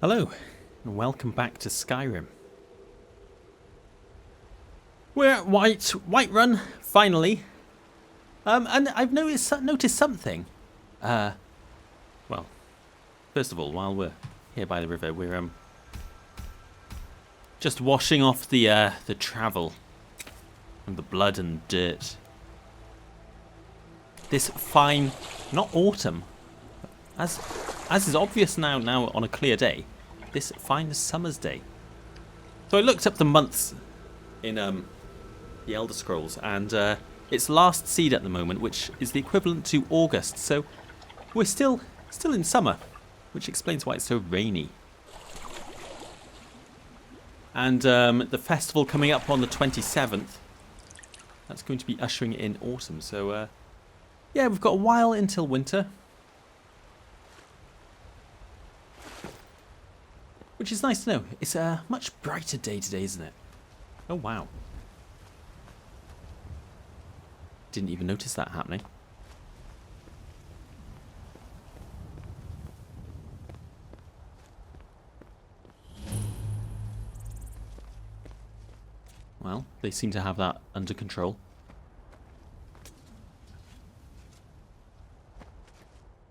Hello, and welcome back to Skyrim. We're at Whiterun, finally. And I've noticed something. Well, first of all, while we're here by the river, we're just washing off the travel and the blood and dirt. This fine, not autumn, as is obvious now on a clear day, this fine summer's day. So I looked up the months in the Elder Scrolls, and it's last seed at the moment, which is the equivalent to August. So we're still in summer, which explains why it's so rainy. And the festival coming up on the 27th, that's going to be ushering in autumn. So yeah, we've got a while until winter. Which is nice to know. It's a much brighter day today, isn't it? Oh, wow. Didn't even notice that happening. Well, they seem to have that under control.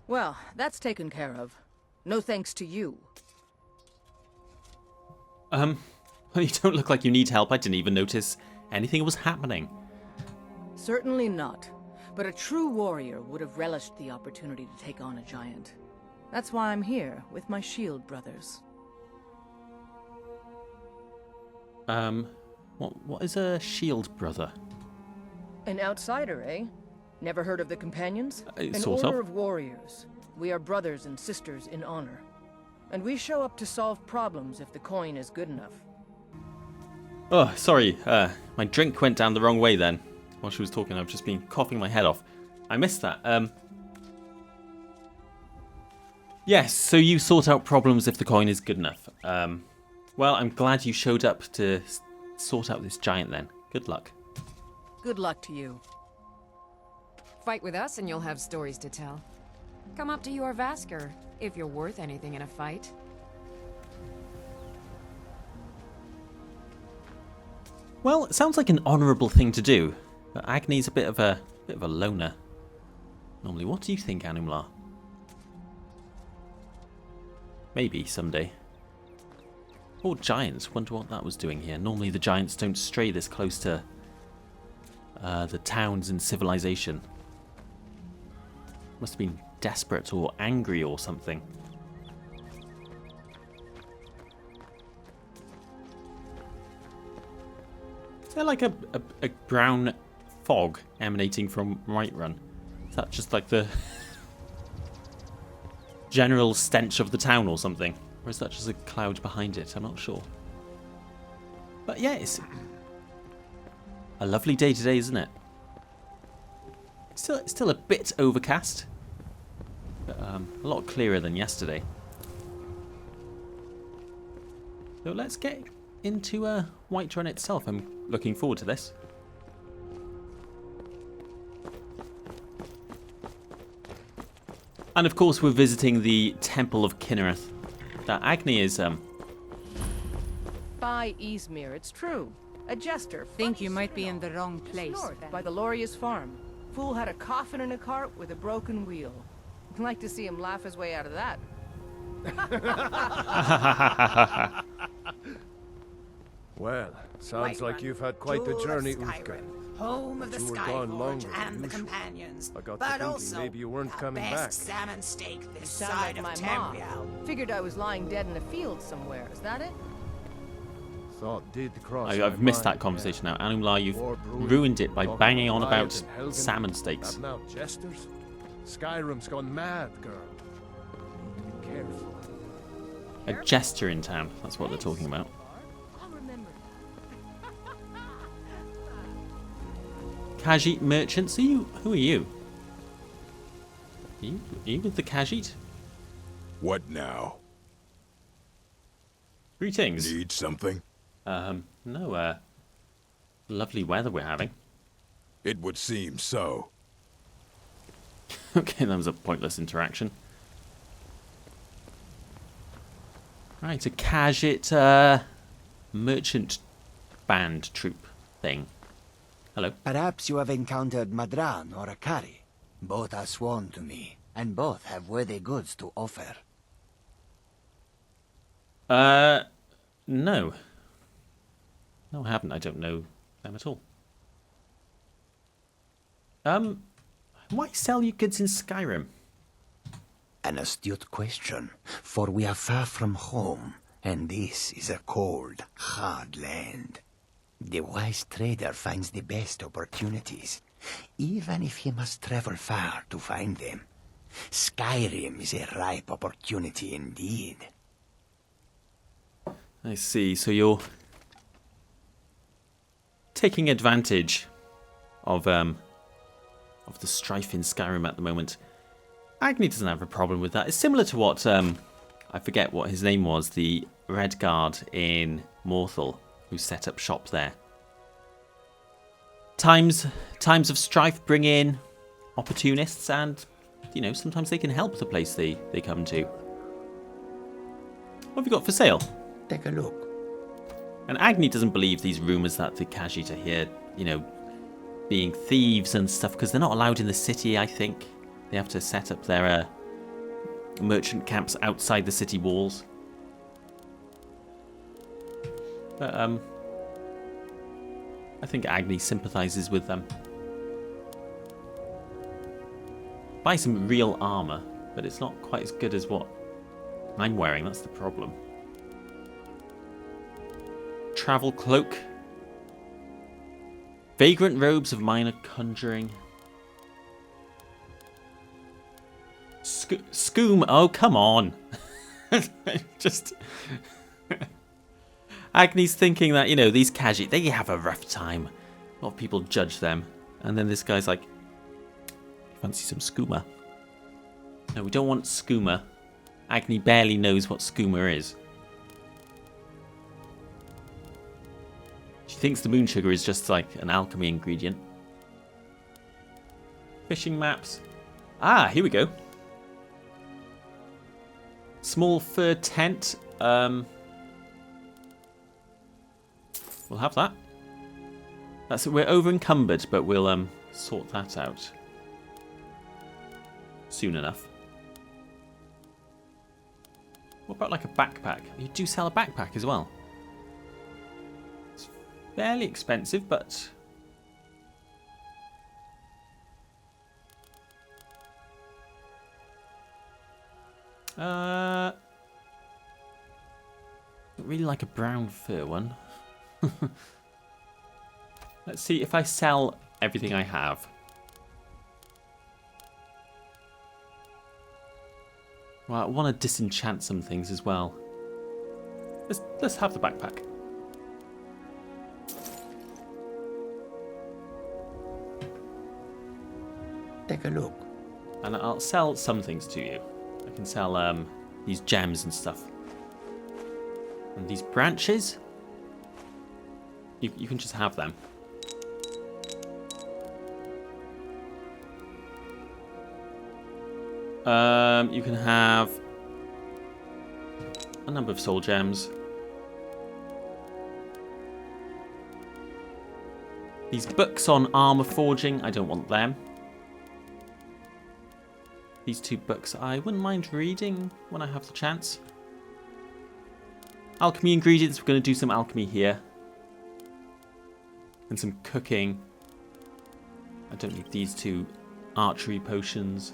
Well, that's taken care of. No thanks to you. You don't look like you need help. I didn't even notice anything was happening. Certainly not. But a true warrior would have relished the opportunity to take on a giant. That's why I'm here, with my shield brothers. What is a shield brother? An outsider, eh? Never heard of the Companions? An Sort order of. of warriors. We are brothers and sisters in honor. And we show up to solve problems if the coin is good enough. Oh, sorry. My drink went down the wrong way then. While she was talking, I've just been coughing my head off. I missed that. Yes, so you sort out problems if the coin is good enough. Well, I'm glad you showed up to sort out this giant then. Good luck. Good luck to you. Fight with us and you'll have stories to tell. Come up to Jorrvaskr, if you're worth anything in a fight. Well, it sounds like an honourable thing to do, but Agni's a bit of a loner. Normally, what do you think, Anum-La? Maybe someday. Or giants. Wonder what that was doing here. Normally, the giants don't stray this close to the towns and civilization. Must have been desperate or angry or something. Is there like a brown fog emanating from Whiterun? Is that just like the general stench of the town or something? Or is that just a cloud behind it? I'm not sure. But yeah, it's a lovely day today, isn't it? Still a bit overcast. But, a lot clearer than yesterday. So let's get into Whiterun itself. I'm looking forward to this. And of course we're visiting the Temple of Kynareth. That Agni is By Izmir, it's true. A jester. Think you might be in the wrong place. North, by the Lauria's farm. Fool had a coffin in a cart with a broken wheel. I'd like to see him laugh his way out of that. Well, sounds like you've had quite the journey, Uthgar. Home of the You were gone Skyforge longer than and the usual. companions. I got to but thinking also maybe you weren't the coming best back. salmon steak this Sound side like of my mom. Tamriel. Figured I was lying dead in a field somewhere. Is that it? Thought did cross I've my missed that mind, conversation yeah. now. Anum-La, you've War brewing, ruined it by talking banging on about Goliath and Helgen, salmon steaks. batting out jesters. Skyrim's gone mad, girl. Be careful. A jester in town. That's what they're talking about. I'll remember that. Khajiit merchants? Who are you? Are you with the Khajiit? What now? Greetings. Need something? No, lovely weather we're having. It would seem so. Okay, that was a pointless interaction. 'Cause I was going to say, Right, a Khajiit merchant band troop thing. Hello. Perhaps you have encountered Madran or Akari. Both are sworn to me, and both have worthy goods to offer. No. No, I haven't. I don't know them at all. Why sell you goods in Skyrim? An astute question, for we are far from home, and this is a cold, hard land. The wise trader finds the best opportunities, even if he must travel far to find them. Skyrim is a ripe opportunity indeed. I see. So you're taking advantage of the strife in Skyrim at the moment. Agni doesn't have a problem with that. It's similar to what I forget what his name was, the Red Guard in Morthal, who set up shop there. Times of strife bring in opportunists, and you know, sometimes they can help the place they come to. What have you got for sale? Take a look. And Agni doesn't believe these rumours that the Khajiit are here, you know, being thieves and stuff, because they're not allowed in the city, I think. They have to set up their merchant camps outside the city walls. But I think Agni sympathises with them. Buy some real armour, but it's not quite as good as what I'm wearing, that's the problem. Travel cloak. Vagrant robes of minor conjuring. Scoom. Oh, come on. Just... Agni's thinking that, you know, these Khajiit, they have a rough time. A lot of people judge them. And then this guy's like, fancy some skooma? No, we don't want skooma. Agni barely knows what skooma is. She thinks the moon sugar is just like an alchemy ingredient. Fishing maps. Ah, here we go. Small fur tent. We'll have that. We're over encumbered, but we'll sort that out soon enough. What about like a backpack? You do sell a backpack as well. It's fairly expensive, but I really like a brown fur one. Let's see if I sell everything I have. Well, I want to disenchant some things as well. Let's have the backpack. Take a look. And I'll sell some things to you. I can sell these gems and stuff. And these branches, you can just have them. You can have a number of soul gems. These books on armor forging, I don't want them. These two books I wouldn't mind reading when I have the chance. Alchemy ingredients, we're going to do some alchemy here. And some cooking. I don't need these two archery potions.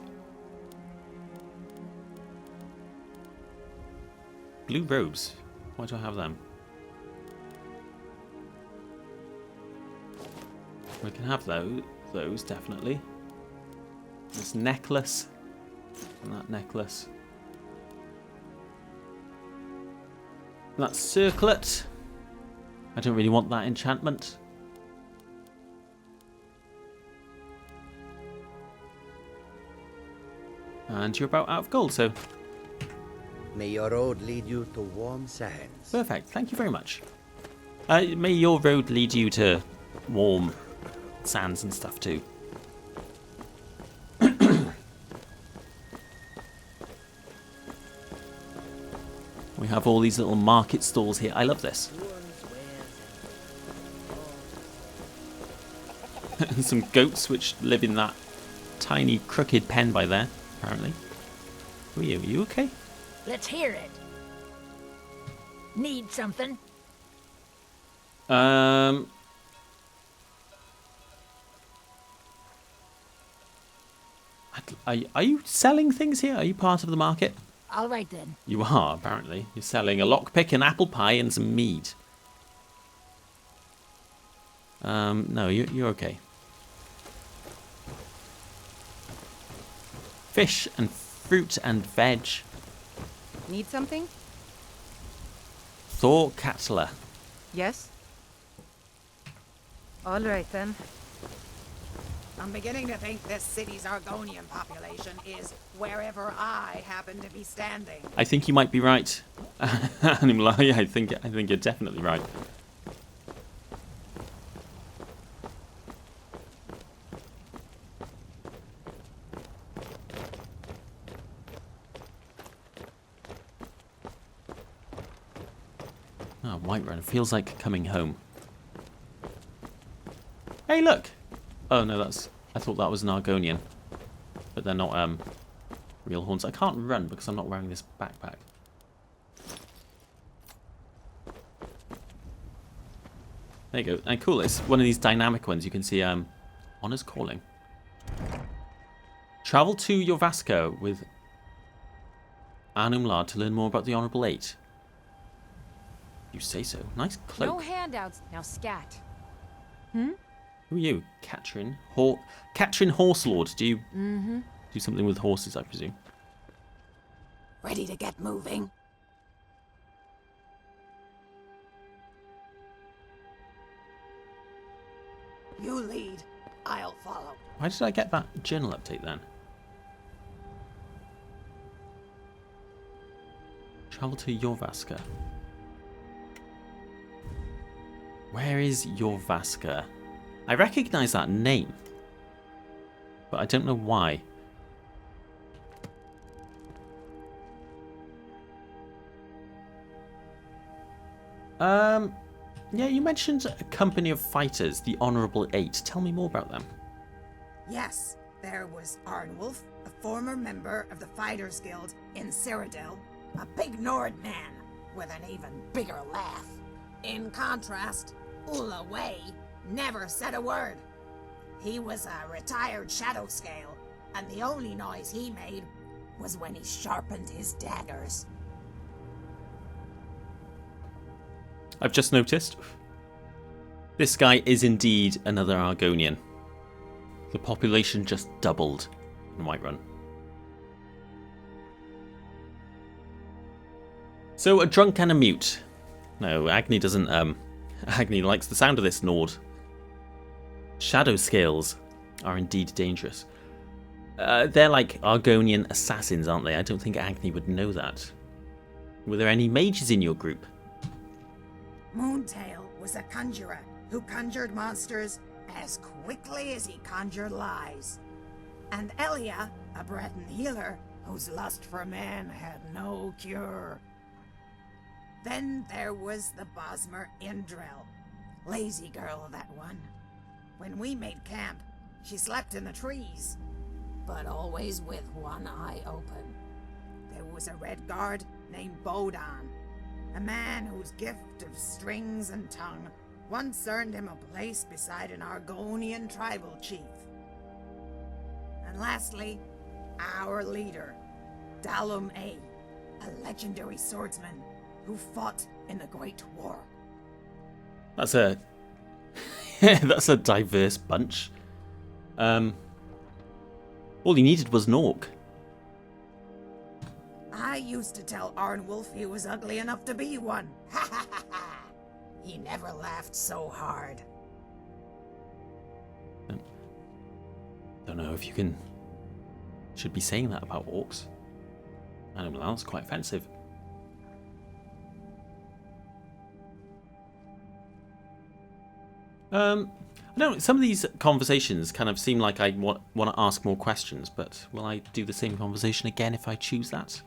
Blue robes. Why do I have them? We can have those definitely. This necklace. And that necklace. And that circlet. I don't really want that enchantment. And you're about out of gold, so... May your road lead you to warm sands. Perfect, thank you very much. May your road lead you to warm sands and stuff too. We have all these little market stalls here. I love this. And some goats which live in that tiny crooked pen by there, apparently. Who are you? Are you okay? Let's hear it. Need something? Are you selling things here? Are you part of the market? All right then. You are, apparently. You're selling a lockpick, an apple pie, and some mead. No, you're okay. Fish and fruit and veg. Need something? Thor Katla. Yes? All right then. I'm beginning to think this city's Argonian population is wherever I happen to be standing. I think you might be right. Anum-La, yeah, I think you're definitely right. Oh, Whiterun feels like coming home. Hey, look! Oh no, I thought that was an Argonian, but they're not real horns. I can't run because I'm not wearing this backpack. There you go. And cool, it's one of these dynamic ones. You can see Honor's Calling. Travel to Jorrvaskr with Anum-La to learn more about the Honourable Eight. You say so. Nice cloak. No handouts. Now scat. Who are you? Katrin? Katrin Horselord. Do you do something with horses, I presume? Ready to get moving? You lead. I'll follow. Why did I get that journal update then? Travel to Jorrvaskr. Where is Jorrvaskr? I recognise that name, but I don't know why. Yeah, you mentioned a company of fighters, the Honourable Eight. Tell me more about them. Yes, there was Arnwulf, a former member of the Fighters Guild in Cyrodiil, a big Nord man with an even bigger laugh. In contrast, Ula Way never said a word. He was a retired shadow scale, and the only noise he made was when he sharpened his daggers. I've just noticed. This guy is indeed another Argonian. The population just doubled in Whiterun. So, a drunk and a mute. No, Agni doesn't, Agni likes the sound of this Nord. Shadow scales are indeed dangerous. They're like Argonian assassins, aren't they? I don't think Agni would know that. Were there any mages in your group? Moontail was a conjurer who conjured monsters as quickly as he conjured lies. And Elia, a Breton healer whose lust for men had no cure. Then there was the Bosmer Indrel. Lazy girl, that one. When we made camp, she slept in the trees, but always with one eye open. There was a red guard named Bodan, a man whose gift of strings and tongue once earned him a place beside an Argonian tribal chief. And lastly, our leader, Dalum-A, a legendary swordsman who fought in the Great War. That's a that's a diverse bunch. All he needed was an orc. I used to tell Arnwulf he was ugly enough to be one. Ha ha ha ha! He never laughed so hard. Don't know if you should be saying that about orcs. Anum-La, that's quite offensive. I don't know, some of these conversations kind of seem like I want to ask more questions, but will I do the same conversation again if I choose that?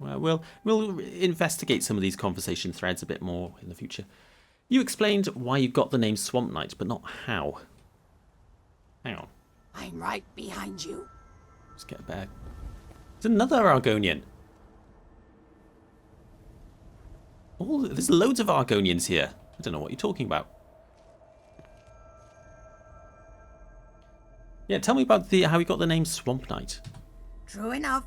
Well, we'll investigate some of these conversation threads a bit more in the future. You explained why you got the name Swamp Knight, but not how. Hang on. I'm right behind you. Let's get back. There's another Argonian. Oh, there's loads of Argonians here. I don't know what you're talking about. Yeah, tell me about how you got the name Swamp Knight. True enough.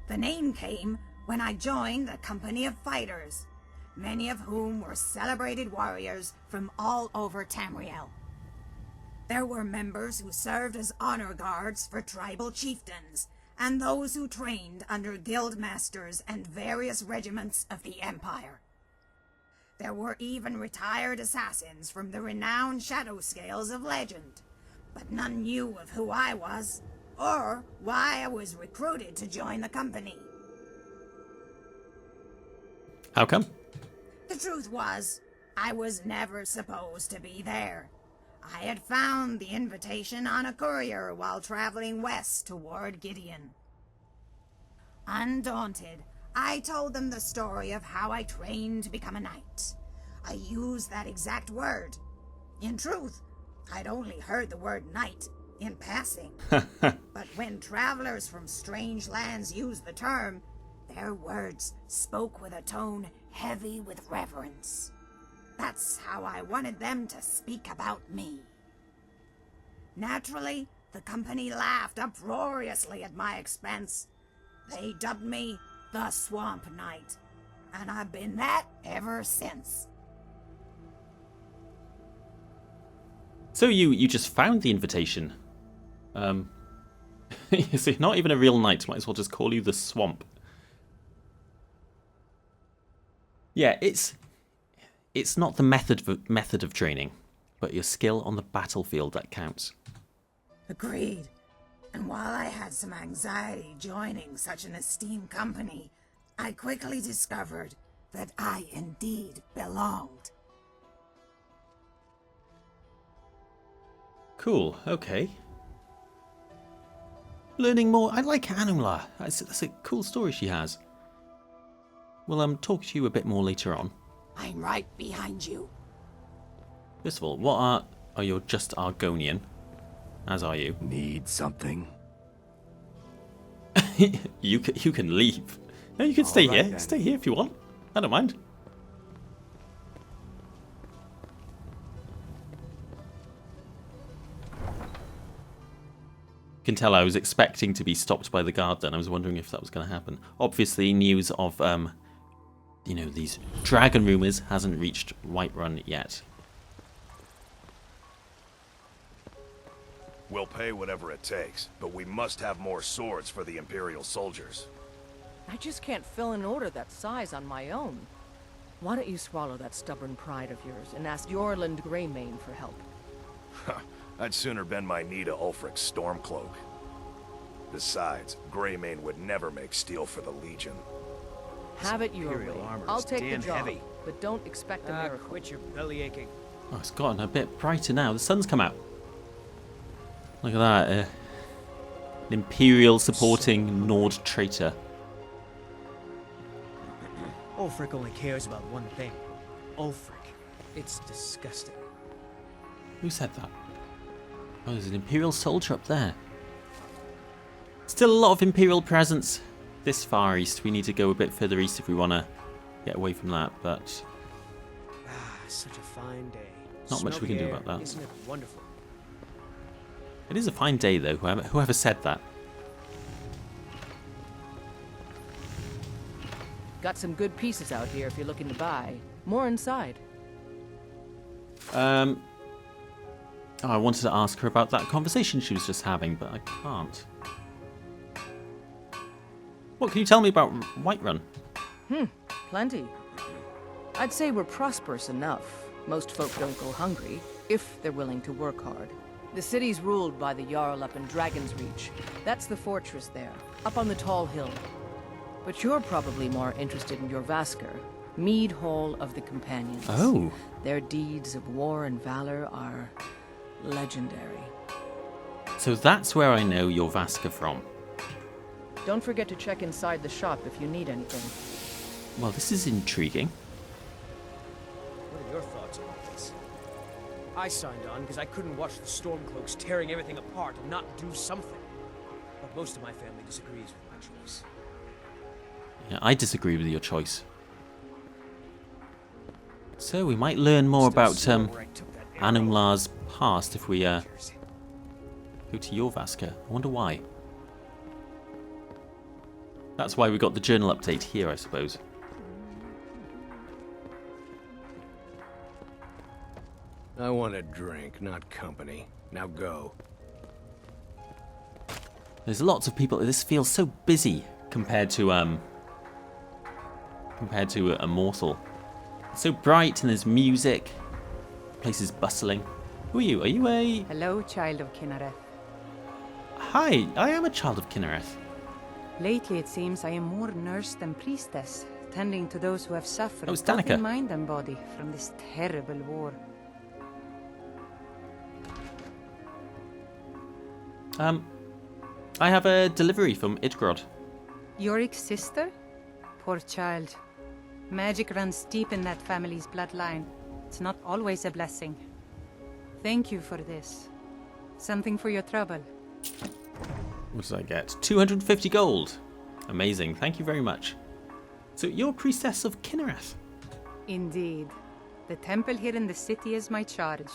The name came when I joined the company of fighters, many of whom were celebrated warriors from all over Tamriel. There were members who served as honor guards for tribal chieftains, and those who trained under guild masters and various regiments of the Empire. There were even retired assassins from the renowned shadow scales of legend, but none knew of who I was, or why I was recruited to join the company. How come? The truth was, I was never supposed to be there. I had found the invitation on a courier while traveling west toward Gideon. Undaunted, I told them the story of how I trained to become a knight. I used that exact word. In truth, I'd only heard the word knight in passing. But when travelers from strange lands used the term, their words spoke with a tone heavy with reverence. That's how I wanted them to speak about me. Naturally, the company laughed uproariously at my expense. They dubbed me the Swamp Knight, and I've been that ever since. So you just found the invitation. So you're not even a real knight. Might as well just call you the Swamp. Yeah, it's not the method of training, but your skill on the battlefield that counts. Agreed. And while I had some anxiety joining such an esteemed company, I quickly discovered that I indeed belonged. Cool, okay. Learning more. I like Anum-La. That's a cool story she has. We'll talk to you a bit more later on. I'm right behind you. First of all, what are you just Argonian? As are you. Need something? You can leave. No, you can stay All right, here. then. Stay here if you want. I don't mind. You can tell I was expecting to be stopped by the guard then. I was wondering if that was going to happen. Obviously, news of, these dragon rumours hasn't reached Whiterun yet. We'll pay whatever it takes, but we must have more swords for the Imperial soldiers. I just can't fill an order that size on my own. Why don't you swallow that stubborn pride of yours and ask Yorland Greymane for help? I'd sooner bend my knee to Ulfric's Stormcloak. Besides, Greymane would never make steel for the Legion. Have it your way. I'll take the job, heavy. but don't expect a miracle. Quit your belly aching. Oh, it's gotten a bit brighter now. The sun's come out. Look at that. An Imperial supporting Nord traitor. Ulfric only cares about one thing. Ulfric. It's disgusting. Who said that? Oh, there's an Imperial soldier up there. Still a lot of Imperial presence this far east. We need to go a bit further east if we want to get away from that, but Such a fine day. Not much we can do about that. Isn't it wonderful? it is a fine day though, whoever said that. Got some good pieces out here if you're looking to buy. More inside. I wanted to ask her about that conversation she was just having, but I can't. What can you tell me about Whiterun? Plenty. I'd say we're prosperous enough. Most folk don't go hungry, if they're willing to work hard. The city's ruled by the Jarl up in Dragon's Reach. That's the fortress there, up on the tall hill. But you're probably more interested in Jorrvaskr, Mead Hall of the Companions. Oh. Their deeds of war and valor are legendary. So that's where I know Jorrvaskr from. Don't forget to check inside the shop if you need anything. Well, this is intriguing. What are your thoughts on all this? I signed on because I couldn't watch the Stormcloaks tearing everything apart and not do something. But most of my family disagrees with my choice. Yeah, I disagree with your choice. So we might learn more about Anum-La's past if we go to Jorrvaskr. I wonder why. That's why we got the journal update here, I suppose. I want a drink, not company. Now go. There's lots of people. This feels so busy compared to Immortal. It's so bright and there's music. The place is bustling. Who are you? Are you a... Hello, child of Kynareth. Hi, I am a child of Kynareth. Lately, it seems I am more nurse than priestess, tending to those who have suffered Oh, it's both Danica. in mind and body from this terrible war. I have a delivery from Idgrod. Yorik's sister? Poor child. Magic runs deep in that family's bloodline. It's not always a blessing. Thank you for this. Something for your trouble. What did I get? 250 gold. Amazing. Thank you very much. So you're priestess of Kynareth. Indeed. The temple here in the city is my charge.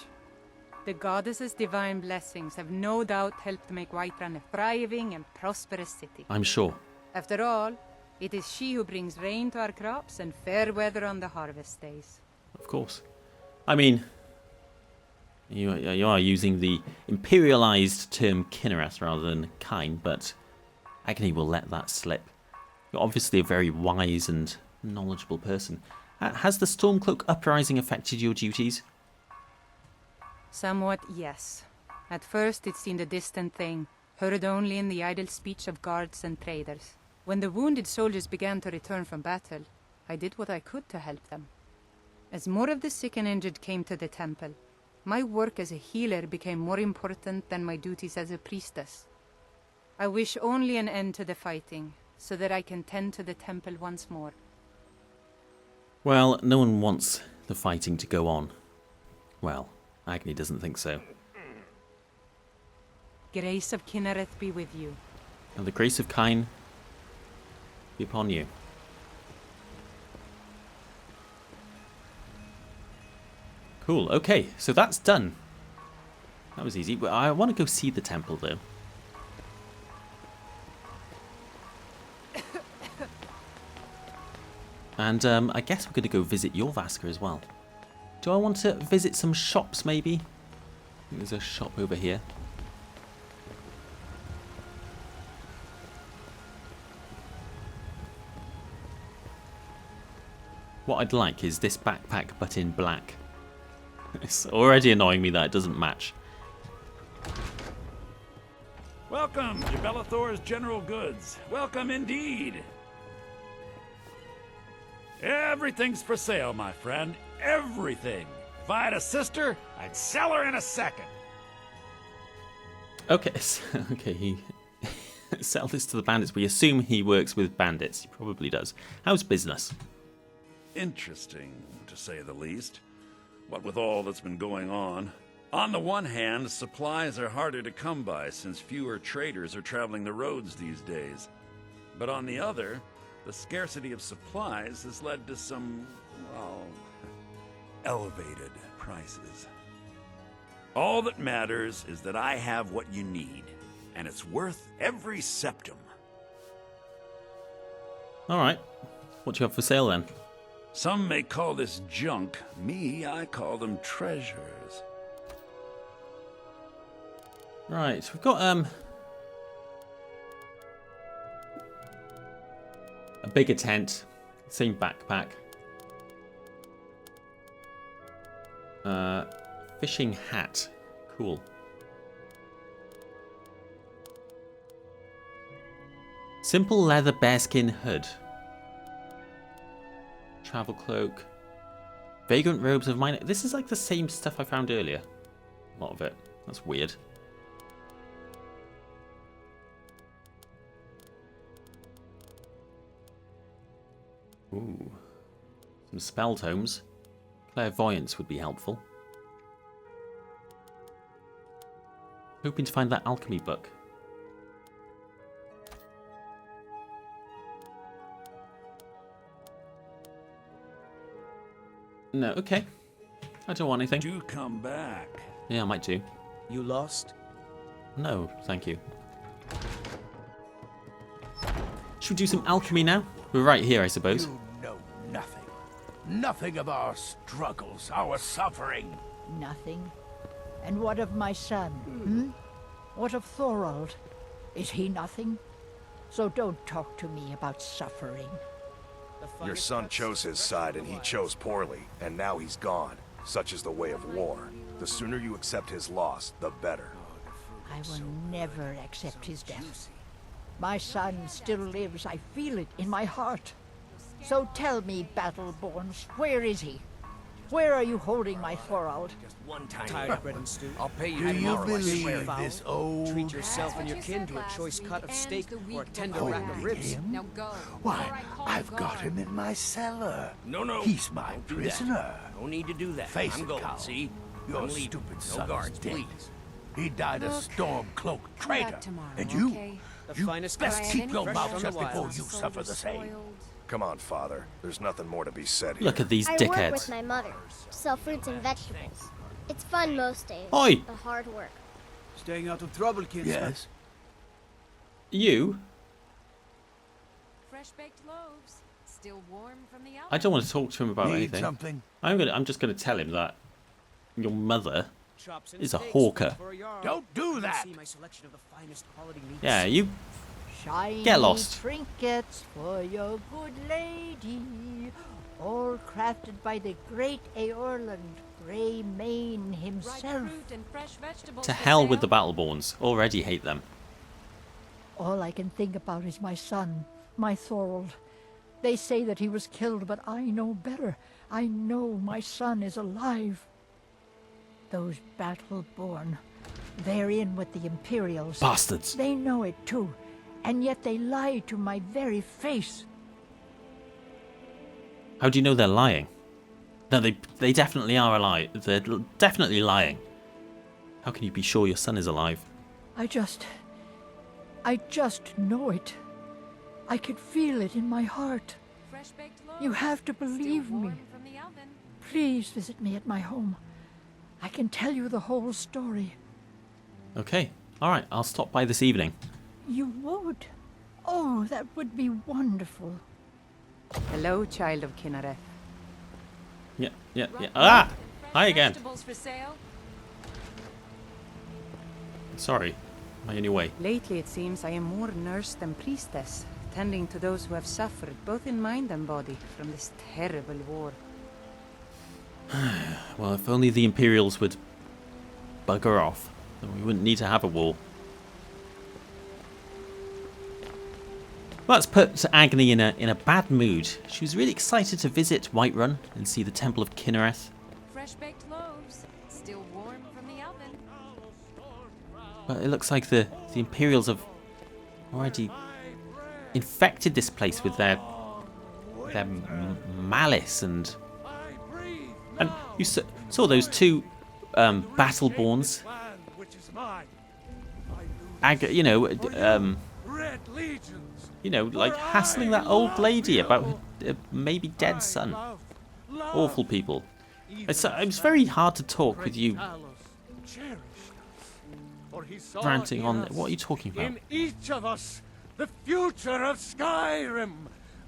The goddess's divine blessings have no doubt helped make Whiterun a thriving and prosperous city. I'm sure. After all, it is she who brings rain to our crops and fair weather on the harvest days. Of course. I mean, you are using the imperialized term Kynareth rather than Kyn, but Agni will let that slip. You're obviously a very wise and knowledgeable person. Has the Stormcloak uprising affected your duties? Somewhat, yes. At first it seemed a distant thing, heard only in the idle speech of guards and traders. When the wounded soldiers began to return from battle, I did what I could to help them. As more of the sick and injured came to the temple, my work as a healer became more important than my duties as a priestess. I wish only an end to the fighting, so that I can tend to the temple once more. Well, no one wants the fighting to go on. Well, Agni doesn't think so. Grace of Kynareth be with you. And the grace of Kyn be upon you. Cool, okay, so that's done. That was easy, but I want to go see the temple though. And I guess we're going to go visit Jorrvaskr as well. Do I want to visit some shops maybe? I think there's a shop over here. What I'd like is this backpack but in black. It's already annoying me that it doesn't match. Welcome to Bellathor's General Goods. Welcome indeed. Everything's for sale, my friend. Everything. If I had a sister, I'd sell her in a second. Okay, okay, he sell this to the bandits. We assume he works with bandits. He probably does. How's business? Interesting, to say the least. What with all that's been going on. On the one hand, supplies are harder to come by since fewer traders are traveling the roads these days. But on the other, the scarcity of supplies has led to some, well, elevated prices. All that matters is that I have what you need, and it's worth every septum. Alright, what do you have for sale then? Some may call this junk. Me, I call them treasures. Right, we've got a bigger tent, same backpack. Fishing hat, cool. Simple leather bearskin hood. Travel cloak. Vagrant robes of mine. This is like the same stuff I found earlier. A lot of it. That's weird. Ooh. Some spell tomes. Clairvoyance would be helpful. Hoping to find that alchemy book. No, okay. I don't want anything. Do come back. Yeah, I might do. You lost? No, thank you. Should we do some alchemy now? We're right here, I suppose. You know nothing. Nothing of our struggles, our suffering. Nothing. And what of my son? What of Thorald? Is he nothing? So don't talk to me about suffering. Your son chose his side and he chose poorly, and now he's gone. Such is the way of war. The sooner you accept his loss, the better. I will never accept his death. My son still lives. I feel it in my heart. So tell me, Battleborns, where is he? Where are you holding my Thorald? One time. Tired of bread and stew? I'll pay you Do you tomorrow. believe this old... Treat yourself and your kin to a choice cut of steak or a tender rack of ribs. him? Now go. Why, I've got him in my cellar. No. He's my Don't do that. prisoner. No need to do that. Face I'm it, going, Carl. see? Your I'm leaving. stupid No son guards, is dead. please. He died a storm-cloaked Come traitor. back tomorrow, And you, okay? The you finest best cut. keep your Fresh mouth from shut the before wild. you suffer the same. Come on, Father. There's nothing more to be said here. Look at these I work with dickheads. my mother. Sell fruits and vegetables. It's fun most days. Oi! But hard work. Staying out of trouble, kids. Yes? You? Fresh baked loaves, still warm from the oven. I don't want to talk to him about Need anything. something? I'm just gonna tell him that your mother Chops and is a steaks hawker. for a yard. Don't do You that! see my selection of the finest quality meats. Yeah, you Shiny Get lost. trinkets for your good lady, all crafted by the great Eorland Greymane Ripe himself. fruit and fresh vegetables to for hell with the sale. Battleborns. Already hate them. All I can think about is my son, my Thorald. They say that he was killed, but I know better. I know my son is alive. Those Battleborn, they're in with the Imperials. Bastards. They know it too, and yet they lie to my very face. How do you know they're lying? No, they definitely are alive. They're definitely lying. How can you be sure your son is alive? I just know it. I could feel it in my heart. Fresh baked loaves, You have to believe still me. warm from the oven. Please visit me at my home. I can tell you the whole story. Okay. Alright, I'll stop by this evening. You would? Oh, that would be wonderful. Hello, child of Kynareth. Yeah. Ripe Ah! fruit and fresh Hi again. vegetables for sale. Sorry. My only way. Lately, it seems I am more nurse than priestess, tending to those who have suffered, both in mind and body, from this terrible war. Well, if only the Imperials would bugger off, then we wouldn't need to have a war. Let's put Agni in a bad mood. She was really excited to visit Whiterun and see the Temple of Kynareth. Fresh baked loaves, still warm from the oven. But it looks like the Imperials have already infected this place with their malice and you saw those two Battleborns, like hassling that old lady about her maybe dead son. Awful people. It was very hard to talk with you ranting on. What are you talking about? In each of us, the future of Skyrim,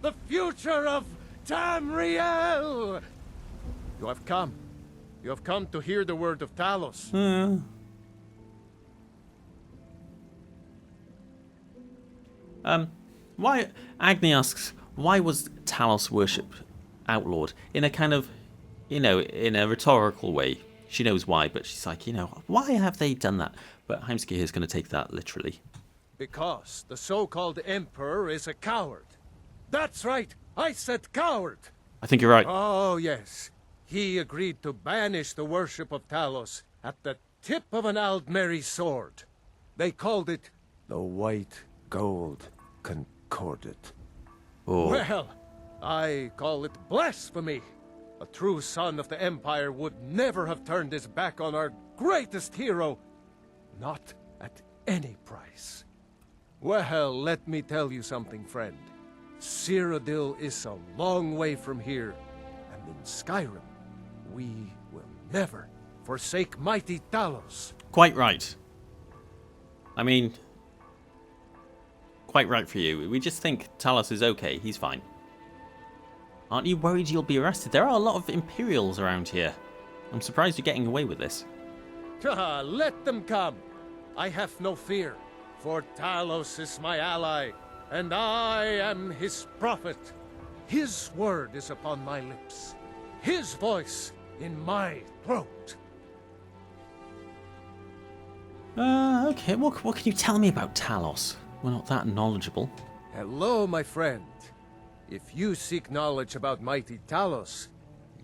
the future of Tamriel. You have come. You have come to hear the word of Talos. Why? Agni asks, why was Talos worship outlawed? In a kind of, in a rhetorical way. She knows why, but she's like, why have they done that? But Heimski is going to take that literally. Because the so-called Emperor is a coward. That's right, I said coward. I think you're right. Oh, yes. He agreed to banish the worship of Talos at the tip of an Aldmeri sword. They called it The White Gold Concordat. Oh. Well, I call it blasphemy. A true son of the Empire would never have turned his back on our greatest hero. Not at any price. Well, let me tell you something, friend. Cyrodiil is a long way from here, and in Skyrim, we will never forsake mighty Talos. Quite right. I mean, quite right for you. We just think Talos is okay. He's fine. Aren't you worried you'll be arrested? There are a lot of Imperials around here. I'm surprised you're getting away with this. Let them come. I have no fear, for Talos is my ally, and I am his prophet. His word is upon my lips, his voice in my throat. Okay, what can you tell me about Talos? We're not that knowledgeable. Hello, my friend. If you seek knowledge about mighty Talos,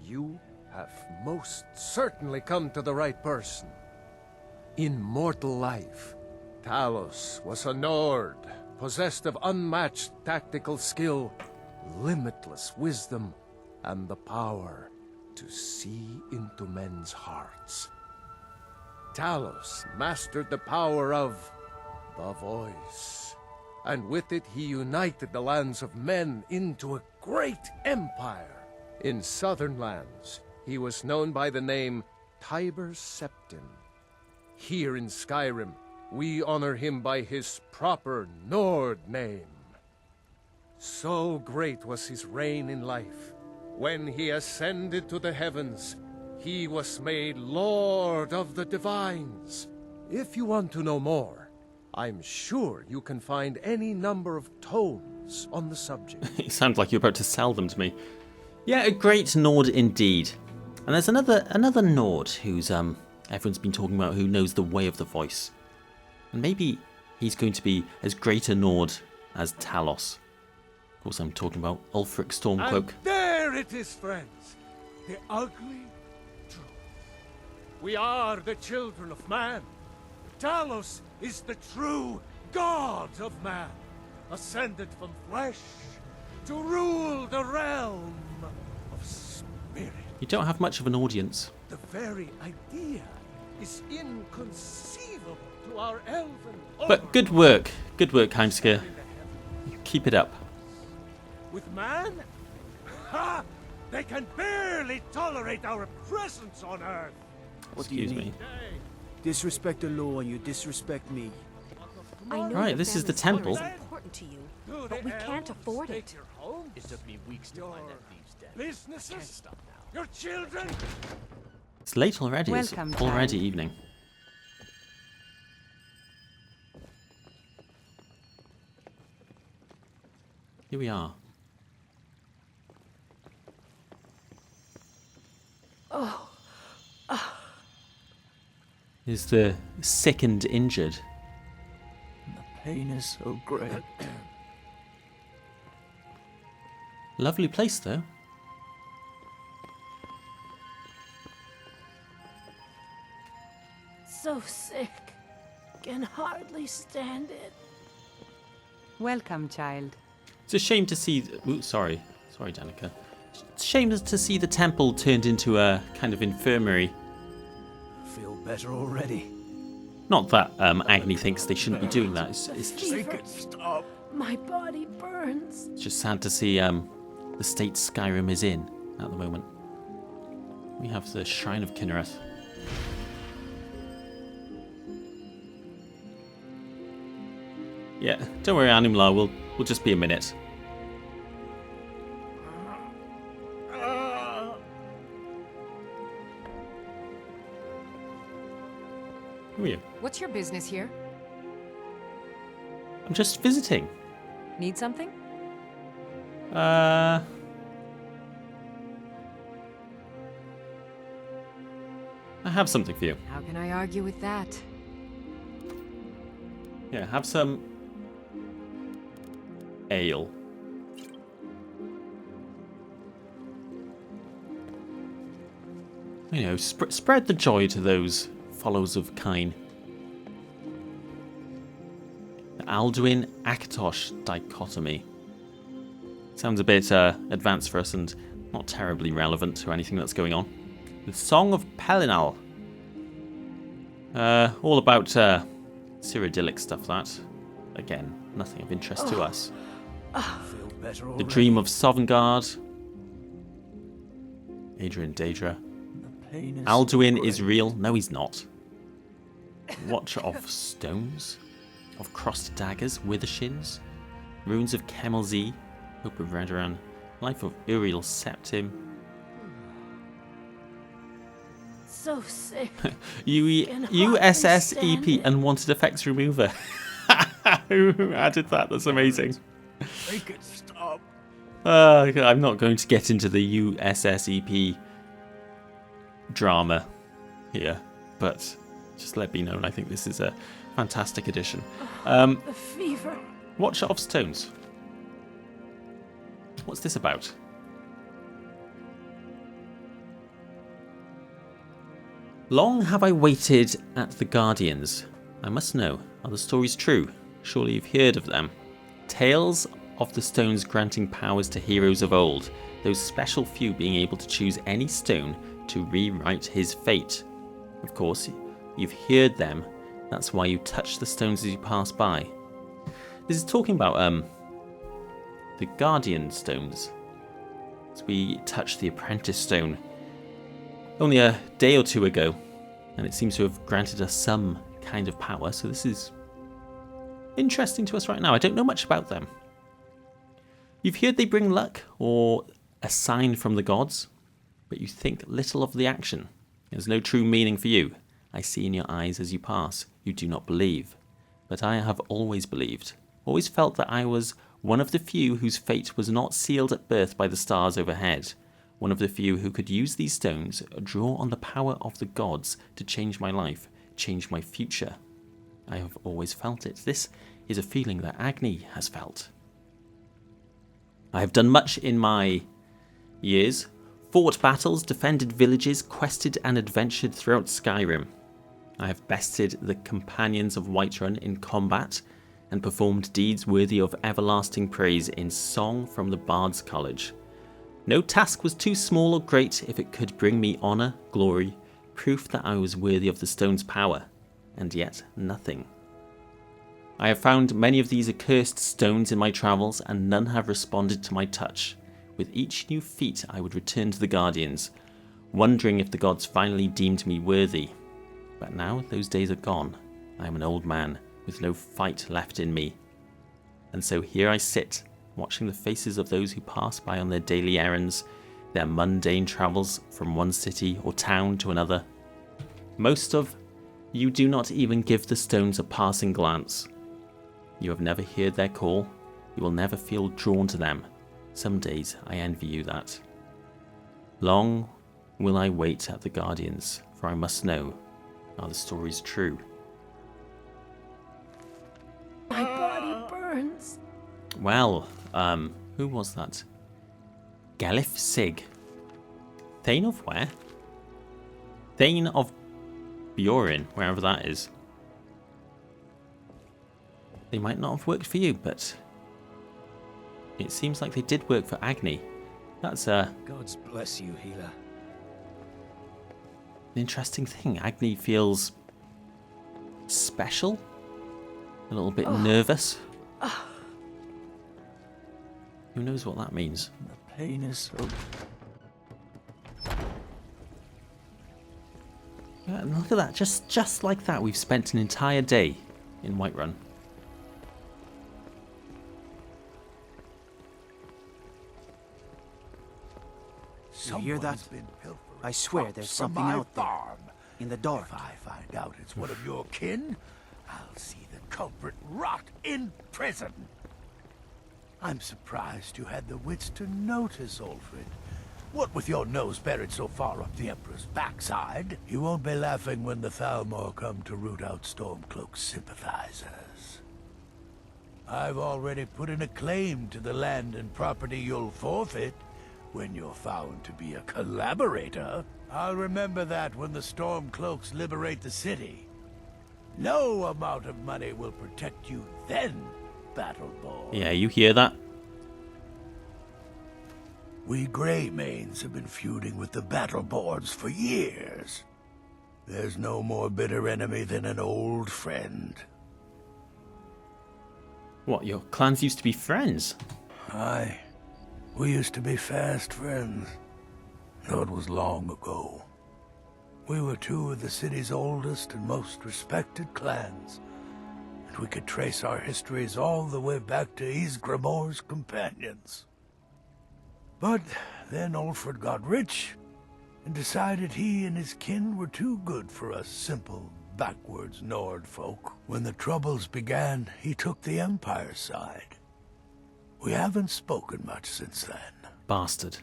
you have most certainly come to the right person. In mortal life, Talos was a Nord, possessed of unmatched tactical skill, limitless wisdom, and the power to see into men's hearts. Talos mastered the power of the voice, and with it he united the lands of men into a great empire. In southern lands, he was known by the name Tiber Septim. Here in Skyrim, we honor him by his proper Nord name. So great was his reign in life. When he ascended to the heavens, he was made Lord of the Divines. If you want to know more, I'm sure you can find any number of tomes on the subject. It sounds like you're about to sell them to me. Yeah, a great Nord indeed. And there's another Nord who's everyone's been talking about, who knows the way of the voice. And maybe he's going to be as great a Nord as Talos. Of course, I'm talking about Ulfric Stormcloak. And there it is, friends. The ugly truth. We are the children of man. Talos is the true god of man, ascended from flesh to rule the realm of spirit. You don't have much of an audience. The very idea is inconceivable to our elven. But good work, Kynareth. Keep it up. With man? Ha! They can barely tolerate our presence on Earth. What do you Excuse mean? me. Disrespect the law and you disrespect me. I know Right, your this is the family's temple. honor is important to you, but we can't afford it. It took me weeks to find that thief's death. Businesses? Can't stop now. Your children? It's late already. Welcome, It's already child. evening. Here we are. Oh. Is the sick and injured. The pain is so great. Lovely place, though. So sick. Can hardly stand it. Welcome, child. It's a shame to see. Ooh, sorry, Danica. It's a shame to see the temple turned into a kind of infirmary. Feel better already. Not that Agni thinks they shouldn't be doing that. It's just, Stop. My body burns. it's just sad to see the state Skyrim is in at the moment. We have the Shrine of Kynareth. Yeah, don't worry, Anum-La. We'll just be a minute. Who are you? What's your business here? I'm just visiting. Need something? I have something for you. How can I argue with that? Yeah, have some ale. You know, spread the joy to those followers of Kyn. The Alduin-Akatosh dichotomy. Sounds a bit advanced for us and not terribly relevant to anything that's going on. The Song of Pelinal. All about Cyrodiilic stuff, that. Again, nothing of interest to us. The Dream of Sovngarde. Adrian Daedra. Alduin is real. No, he's not. Watcher of Stones. Of Crossed Daggers. Withershins. Runes of Kemelzi. Hope of Whiterun. Life of Uriel Septim. So sick. USSEP Unwanted Effects Remover. Who added that? That's amazing. Make it stop. I'm not going to get into the USSEP drama here, but just let me know. I think this is a fantastic addition. The fever. Watcher of Stones. What's this about? Long have I waited at the Guardians. I must know, are the stories true? Surely you've heard of them. Tales of the stones granting powers to heroes of old, those special few being able to choose any stone to rewrite his fate. Of course, you've heard them, that's why you touch the stones as you pass by. This is talking about the Guardian stones. So we touched the Apprentice stone only a day or two ago, and it seems to have granted us some kind of power, so this is interesting to us right now. I don't know much about them. You've heard they bring luck or a sign from the gods, but you think little of the action. There's no true meaning for you. I see in your eyes as you pass. You do not believe. But I have always believed, always felt that I was one of the few whose fate was not sealed at birth by the stars overhead. One of the few who could use these stones, draw on the power of the gods to change my life, change my future. I have always felt it. This is a feeling that Agni has felt. I have done much in my years, fought battles, defended villages, quested and adventured throughout Skyrim. I have bested the companions of Whiterun in combat and performed deeds worthy of everlasting praise in song from the Bard's College. No task was too small or great if it could bring me honour, glory, proof that I was worthy of the stone's power, and yet nothing. I have found many of these accursed stones in my travels, and none have responded to my touch. With each new feat I would return to the Guardians, wondering if the gods finally deemed me worthy. But now those days are gone. I am an old man, with no fight left in me. And so here I sit, watching the faces of those who pass by on their daily errands, their mundane travels from one city or town to another. Most of you do not even give the stones a passing glance. You have never heard their call. You will never feel drawn to them. Some days I envy you that. Long will I wait at the Guardians, for I must know, are the stories true? My body burns. Well, who was that? Galif Sig. Thane of where? Thane of Bjorin, wherever that is. They might not have worked for you, but it seems like they did work for Agni. That's Gods bless you, healer. An interesting thing. Agni feels special, a little bit nervous. Who knows what that means? The pain is so... Yeah, and look at that. Just like that, we've spent an entire day in Whiterun. You hear that? I swear there's something out there. In the dark. If I find out it's one of your kin, I'll see the culprit rot in prison. I'm surprised you had the wits to notice, Ulfrid. What with your nose buried so far up the Emperor's backside, you won't be laughing when the Thalmor come to root out Stormcloak's sympathizers. I've already put in a claim to the land and property you'll forfeit when you're found to be a collaborator. I'll remember that when the Stormcloaks liberate the city. No amount of money will protect you then, Battle Boy. Yeah, you hear that? We Greymanes have been feuding with the Battleborns for years. There's no more bitter enemy than an old friend. What, your clans used to be friends? Aye. We used to be fast friends. Though it was long ago. We were two of the city's oldest and most respected clans. And we could trace our histories all the way back to Ysgramor's companions. But then Ulfred got rich and decided he and his kin were too good for us simple, backwards Nord folk. When the Troubles began, he took the Empire's side. We haven't spoken much since then. Bastard.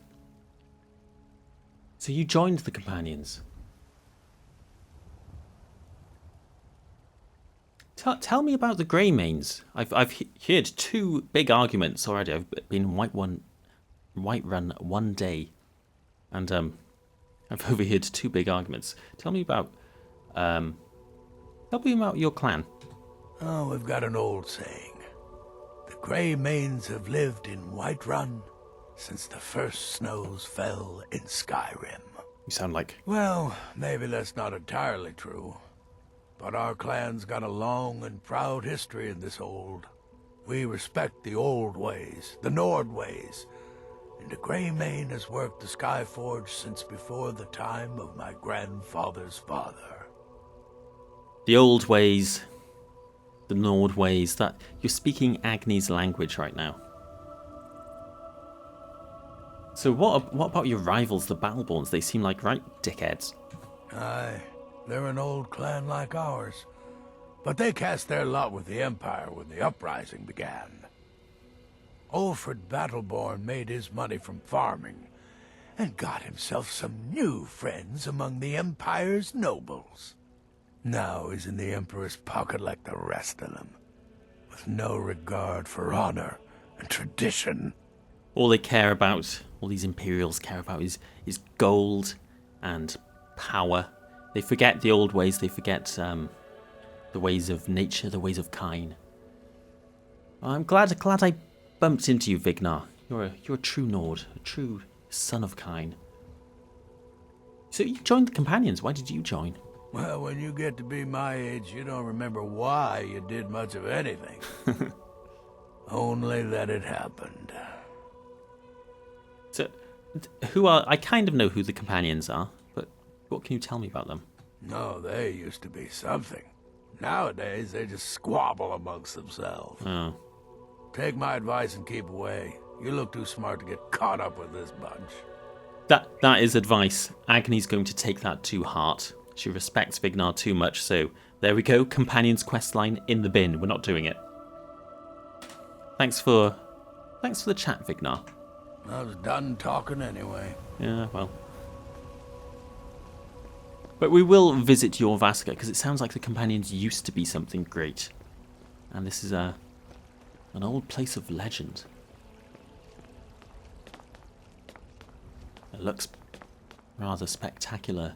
So you joined the Companions. Tell me about the Greymanes. I've heard two big arguments already. I've been in Whiterun one day, and I've overheard two big arguments. Tell me about your clan. Oh, we've got an old saying. The Greymanes have lived in Whiterun since the first snows fell in Skyrim. You sound like... Well, maybe that's not entirely true. But our clan's got a long and proud history in this old. We respect the old ways, the Nord ways. And the Greymane has worked the Skyforge since before the time of my grandfather's father. The old ways, the Nord ways, that you're speaking Agni's language right now. So what about your rivals, the Battleborns? They seem like right dickheads. Aye, they're an old clan like ours. But they cast their lot with the Empire when the uprising began. Ulfred Battleborn made his money from farming, and got himself some new friends among the Empire's nobles. Now he's in the Emperor's pocket like the rest of them, with no regard for honor and tradition. All they care about, all these Imperials care about is gold and power. They forget the old ways, they forget the ways of nature, the ways of Kyn. I'm glad I bumped into you, Vignar. You're a true Nord, a true son of Kyn. So you joined the Companions. Why did you join? Well, when you get to be my age, you don't remember why you did much of anything. Only that it happened. So, I kind of know who the Companions are, but what can you tell me about them? No, they used to be something. Nowadays, they just squabble amongst themselves. Oh. Take my advice and keep away. You look too smart to get caught up with this bunch. That is advice. Agni's going to take that to heart. She respects Vignar too much, so there we go. Companions questline in the bin. We're not doing it. Thanks for the chat, Vignar. I was done talking anyway. Yeah, well. But we will visit Jorrvaskr, because it sounds like the Companions used to be something great. And this is an old place of legend. It looks rather spectacular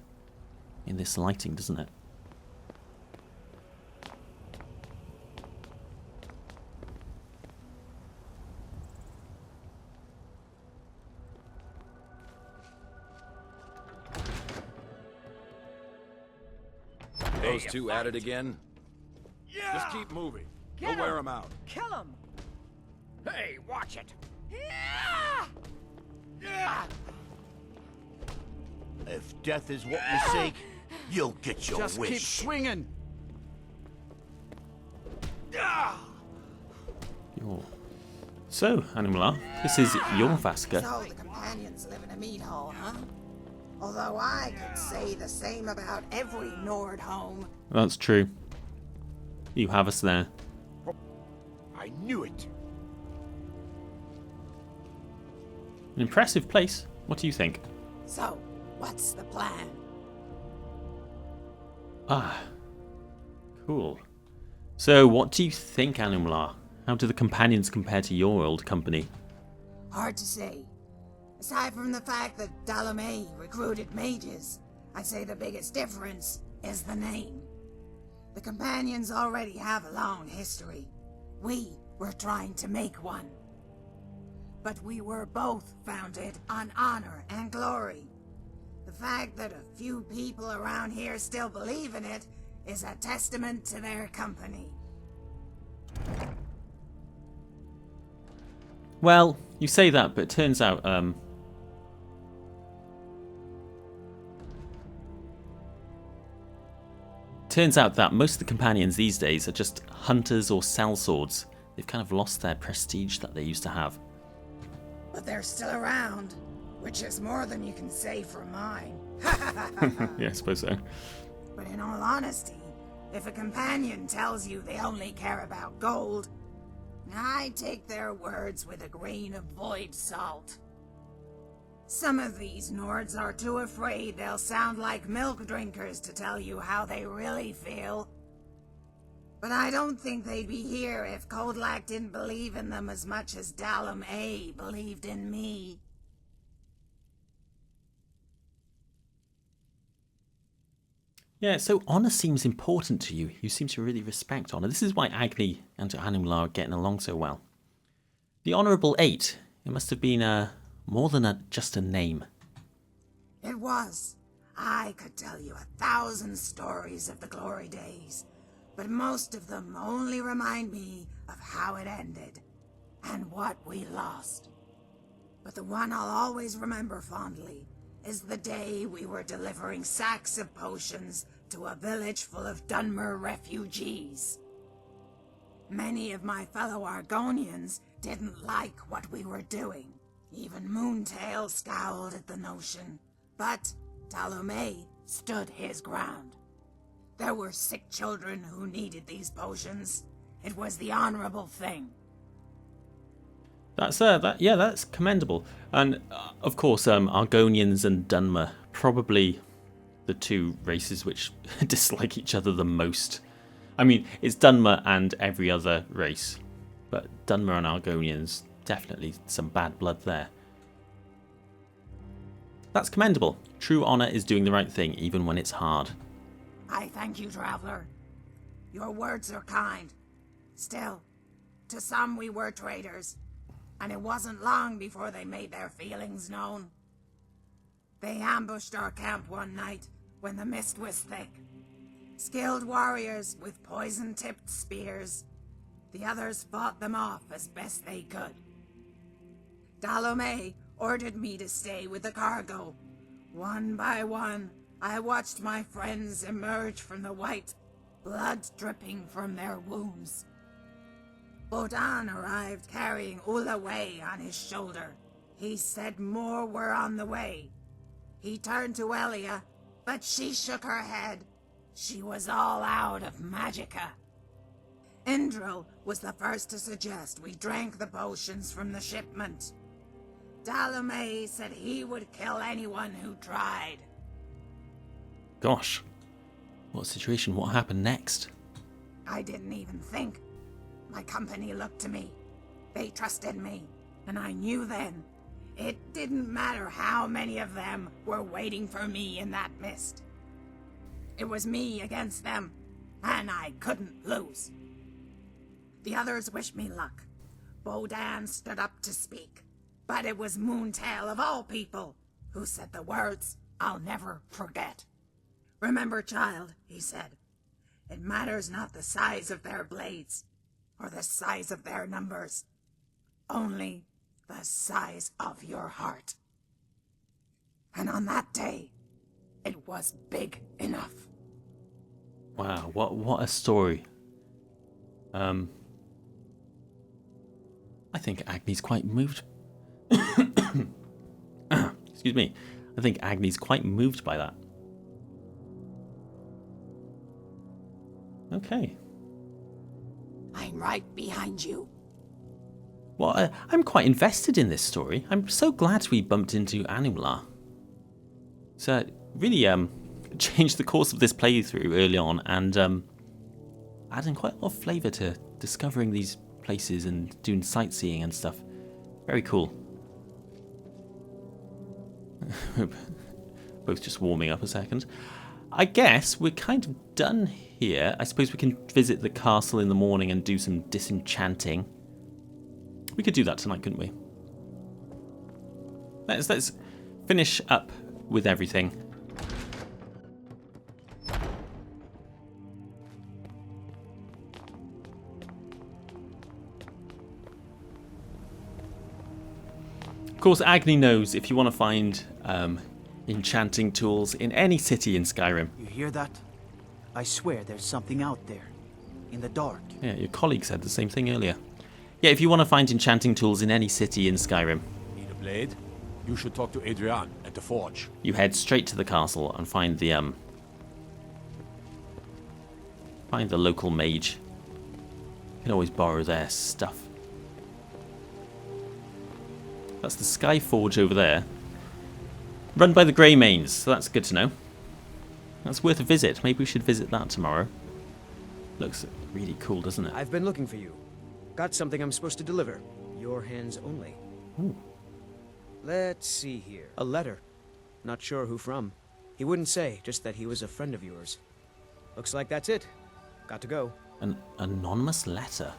in this lighting, doesn't it? Those two at it again? Yeah. Just keep moving. We'll wear them out. Kill him! Hey, watch it! If death is what you seek, you'll get your Just wish. keep swinging. So, Anum-La, this is Jorrvaskr. So the companions live in a meat hall, huh? Although I could say the same about every Nord home. That's true. You have us there. I knew it. An impressive place. What do you think? So, what's the plan? Ah, cool. So, what do you think, Anum-La? How do the Companions compare to your old company? Hard to say. Aside from the fact that Dalame recruited mages, I'd say the biggest difference is the name. The Companions already have a long history. We were trying to make one. but we were both founded on honor and glory. The fact that a few people around here still believe in it is a testament to their company. Well, you say that, but it turns out, that most of the companions these days are just hunters or sellswords. They've kind of lost their prestige that they used to have. But they're still around, which is more than you can say for mine. Yeah, I suppose so. But in all honesty, if a companion tells you they only care about gold, I take their words with a grain of void salt. Some of these Nords are too afraid they'll sound like milk drinkers to tell you how they really feel. But I don't think they'd be here if Kodlak didn't believe in them as much as Dalum-A believed in me. Yeah, so honor seems important to you. You seem to really respect honor. This is why Agni and Anum-La are getting along so well. The Honourable Eight, it must have been more than just a name. It was. I could tell you 1,000 stories of the glory days, but most of them only remind me of how it ended and what we lost. But the one I'll always remember fondly is the day we were delivering sacks of potions to a village full of Dunmer refugees. Many of my fellow Argonians didn't like what we were doing. Even Moontail scowled at the notion, but Dalum-A stood his ground. There were sick children who needed these potions. It was the honorable thing. That's commendable. And of course, Argonians and Dunmer, probably the two races which dislike each other the most. I mean, it's Dunmer and every other race, but Dunmer and Argonians, definitely some bad blood there. That's commendable. True honor is doing the right thing, even when it's hard. I thank you, Traveler. Your words are kind. Still, to some we were traitors, and it wasn't long before they made their feelings known. They ambushed our camp one night when the mist was thick. Skilled warriors with poison-tipped spears. The others fought them off as best they could. Dalum-A ordered me to stay with the cargo. One by one, I watched my friends emerge from the white, blood dripping from their wounds. Bodan arrived carrying Ula-Way on his shoulder. He said more were on the way. He turned to Elia, but she shook her head. She was all out of magicka. Indril was the first to suggest we drank the potions from the shipment. Dalum-A said he would kill anyone who tried. Gosh, what a situation. What happened next? I didn't even think. My company looked to me. They trusted me, and I knew then. It didn't matter how many of them were waiting for me in that mist. It was me against them, and I couldn't lose. The others wished me luck. Bodan stood up to speak, but it was Moontail of all people who said the words I'll never forget. Remember, child, he said, it matters not the size of their blades, or the size of their numbers, only the size of your heart. And on that day, it was big enough. Wow, what a story. I think Agni's quite moved. Excuse me. I think Agni's quite moved by that. Okay. I'm right behind you. Well, I'm quite invested in this story. I'm so glad we bumped into Anum-La. So really changed the course of this playthrough early on, and adding quite a lot of flavour to discovering these places and doing sightseeing and stuff. Very cool. Both just warming up a second. I guess we're kind of done here. I suppose we can visit the castle in the morning and do some disenchanting. We could do that tonight, couldn't we? Let's finish up with everything. Of course, Agni knows if you want to find enchanting tools in any city in Skyrim. You hear that? I swear there's something out there. In the dark. Yeah, your colleague said the same thing earlier. Yeah, if you want to find enchanting tools in any city in Skyrim, Need a blade? You should talk to Adrian at the forge. you head straight to the castle and find the local mage. You can always borrow their stuff. That's the Sky Forge over there. Run by the Greymanes, so that's good to know. That's worth a visit. Maybe we should visit that tomorrow. Looks really cool, doesn't it? I've been looking for you. Got something I'm supposed to deliver. Your hands only. Ooh. Let's see here. A letter. Not sure who from. He wouldn't say, just that he was a friend of yours. Looks like that's it. Got to go. An anonymous letter.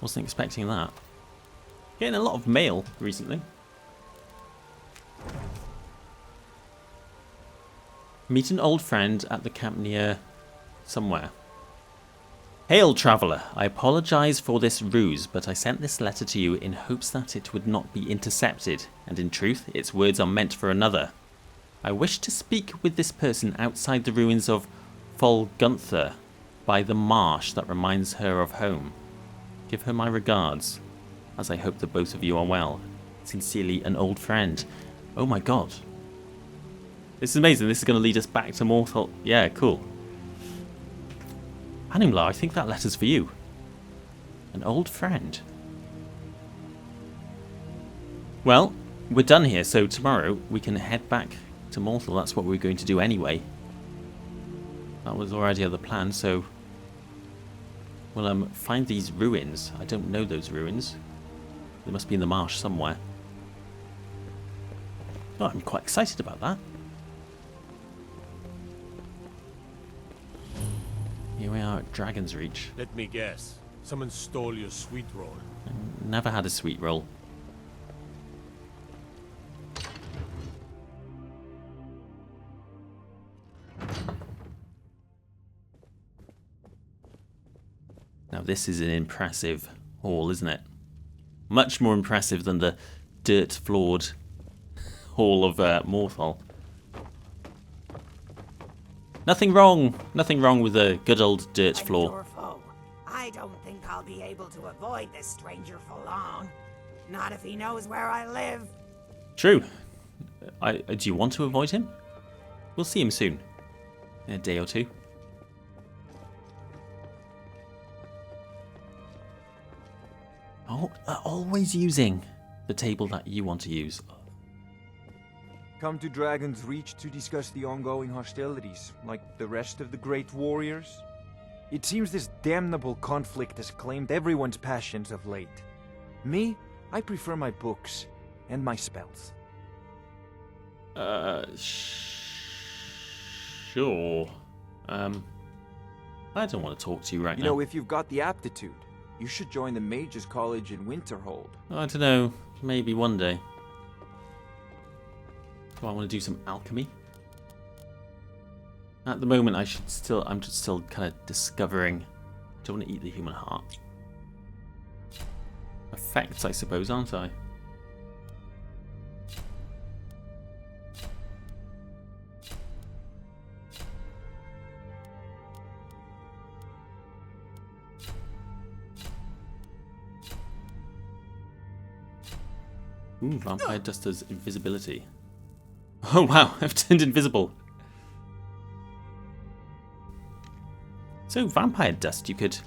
Wasn't expecting that. Getting a lot of mail recently. Meet an old friend at the camp near somewhere. Hail, traveller. I apologise for this ruse, but I sent this letter to you in hopes that it would not be intercepted, and in truth, its words are meant for another. I wish to speak with this person outside the ruins of Folgunther, by the marsh that reminds her of home. Give her my regards, as I hope that both of you are well. Sincerely, an old friend. Oh my god. This is amazing. This is going to lead us back to Mortal. Yeah, cool. Anum-La, I think that letter's for you. An old friend. Well, we're done here, so tomorrow we can head back to Mortal. That's what we're going to do anyway. That was already the plan, so we'll find these ruins. I don't know those ruins. They must be in the marsh somewhere. Oh, I'm quite excited about that. Here we are at Dragon's Reach. Let me guess. Someone stole your sweet roll. Never had a sweet roll. Now this is an impressive hall, isn't it? Much more impressive than the dirt-floored hall of Morthal. Nothing wrong with a good old dirt floor. I don't think I'll be able to avoid this stranger for long. Not if he knows where I live. True. Do you want to avoid him? We'll see him soon. In a day or two. Oh, always using the table that you want to use. Come to Dragon's Reach to discuss the ongoing hostilities, like the rest of the great warriors? It seems this damnable conflict has claimed everyone's passions of late. Me, I prefer my books and my spells. Sure. I don't want to talk to you right now. You know, if you've got the aptitude, you should join the Mages College in Winterhold. I don't know. Maybe one day. Do I want to do some alchemy? At the moment, I'm just still kind of discovering. Don't want to eat the human heart. Effects, I suppose, aren't I? Ooh, vampire dust does invisibility. Oh wow, I've turned invisible. So, vampire dust, you could...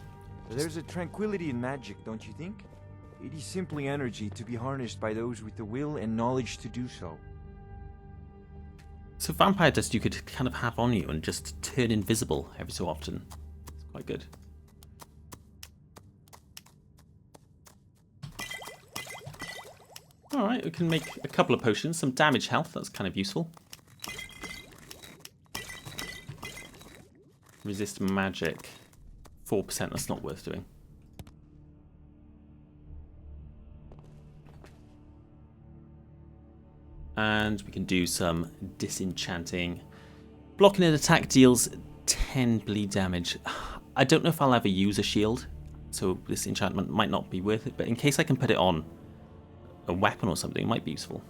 There's a tranquility in magic, don't you think? It is simply energy to be harnessed by those with the will and knowledge to do so. So vampire dust you could kind of have on you and just turn invisible every so often. It's quite good. Alright, we can make a couple of potions, some damage health, that's kind of useful. Resist magic. 4%, that's not worth doing. And we can do some disenchanting. Blocking an attack deals 10 bleed damage. I don't know if I'll ever use a shield, so this enchantment might not be worth it, but in case I can put it on a weapon or something, it might be useful.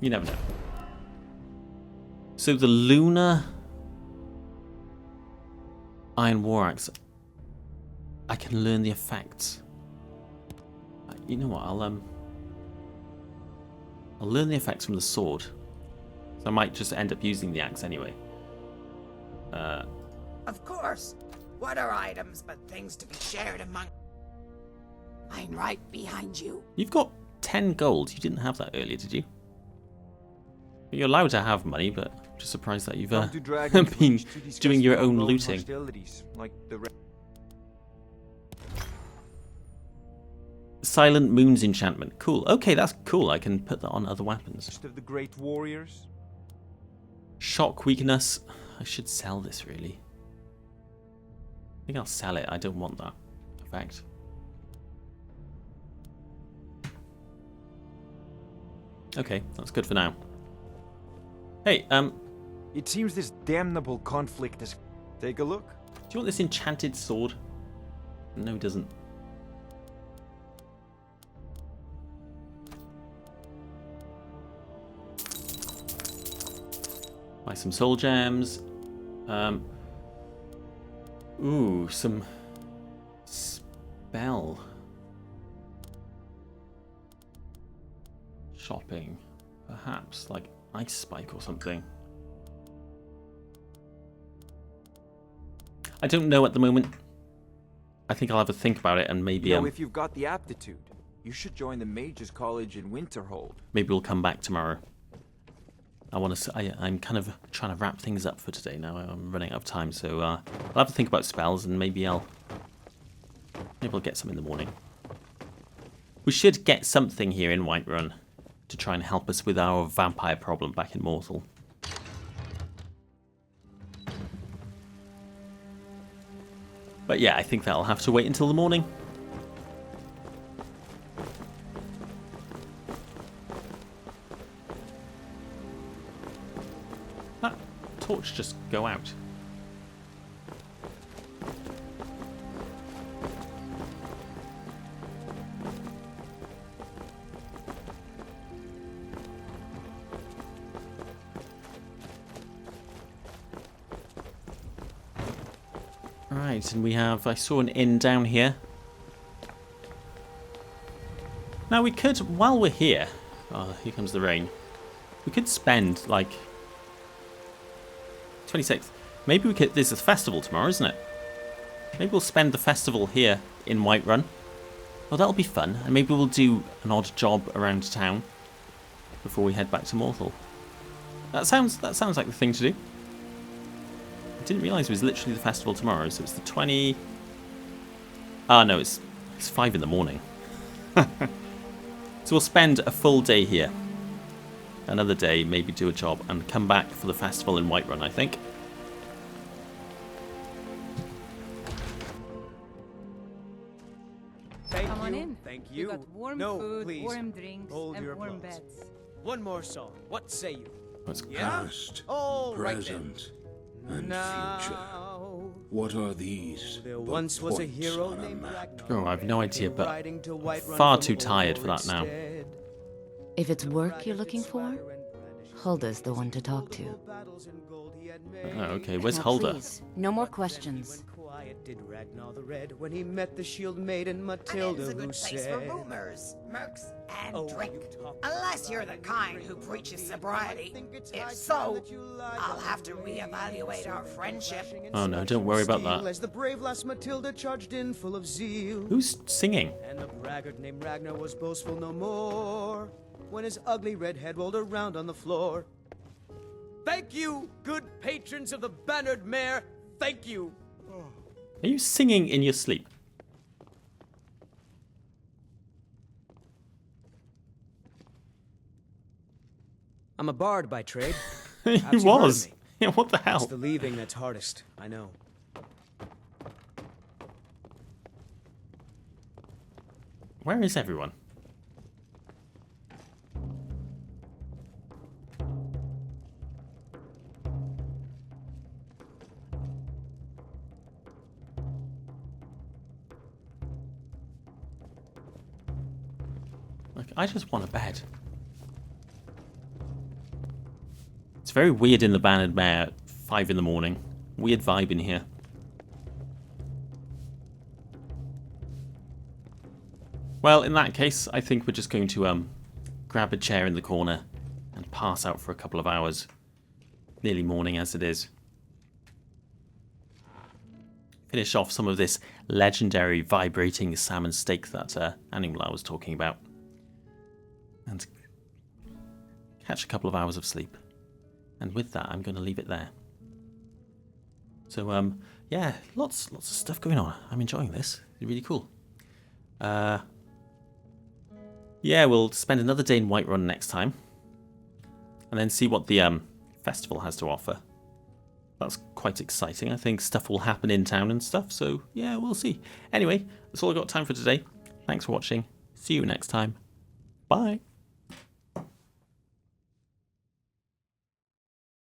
You never know. So the Lunar Iron War Axe, I can learn the effects. You know what, I'll learn the effects from the sword. So I might just end up using the axe anyway. Of course. What are items but things to be shared among... I'm right behind you. You've got 10 gold. You didn't have that earlier, did you? You're allowed to have money, but I'm just surprised that you've been doing your own looting. Like the Silent Moon's enchantment. Cool. Okay, that's cool. I can put that on other weapons. of the great warriors. Shock weakness. I should sell this, really. I think I'll sell it. I don't want that effect. Okay, that's good for now. Hey, It seems this damnable conflict is... Take a look. Do you want this enchanted sword? No, he doesn't. Buy some soul gems. Ooh, some spell shopping, perhaps like ice spike or something. I don't know at the moment. I think I'll have a think about it and maybe You know, if you've got the aptitude, you should join the Mages College in Winterhold. Maybe we'll come back tomorrow. I'm kind of trying to wrap things up for today now. I'm running out of time, so I'll have to think about spells and maybe I'll get some in the morning. We should get something here in Whiterun to try and help us with our vampire problem back in Mortal. But yeah, I think that'll have to wait until the morning. That torch just go out. Right, and I saw an inn down here. Now we could, while we're here, oh, here comes the rain. We could spend like 26th. Maybe we could, there's a festival tomorrow, isn't it? Maybe we'll spend the festival here in Whiterun. Well, that'll be fun. And maybe we'll do an odd job around town before we head back to Mortal. That sounds like the thing to do. I didn't realise it was literally the festival tomorrow, so it's the 20... Ah, no, it's 5 in the morning. So we'll spend a full day here. Another day, maybe do a job, and come back for the festival in Whiterun, I think. Thank Come on you. in. Thank you. We got warm no, food, please. warm drinks, Hold and your warm applause. beds. One more song. What say you? Past, Oh, right then. present, and Now, future. What are these? there but once was a points hero on a named map? Oh, I've no idea, but riding to Whiterun far from too tired for that Oric's now. stead. If it's work you're looking for, Hulda's the one to talk to. Oh, okay, where's Now, Hulda? please, no more questions. Quiet did Ragnar the Red when he met the shield maiden Matilda, It's a who good place for said, rumors, mercs, and Oh, drink. you talk Unless you're the kind who preaches sobriety. If so, I'll have to reevaluate our friendship. Oh no, don't worry about Steel that. As the brave lass Matilda charged in full of zeal. Who's singing? And the braggart named Ragnar was boastful no more when his ugly red head rolled around on the floor. Thank you, good patrons of the bannered mare. Thank you. Are you singing in your sleep? I'm a bard by trade. He Perhaps you've heard of was. me. Yeah, what the It's hell? the leaving that's hardest, I know. Where is everyone? Like, I just want a bed. It's very weird in the Bannered Mare at 5 in the morning. Weird vibe in here. Well, in that case, I think we're just going to grab a chair in the corner and pass out for a couple of hours. Nearly morning as it is. Finish off some of this legendary vibrating salmon steak that Anum-La was talking about. And catch a couple of hours of sleep. And with that, I'm going to leave it there. So, yeah, lots of stuff going on. I'm enjoying this. It's really cool. Yeah, we'll spend another day in Whiterun next time. And then see what the festival has to offer. That's quite exciting. I think stuff will happen in town and stuff. So, yeah, we'll see. Anyway, that's all I've got time for today. Thanks for watching. See you next time. Bye.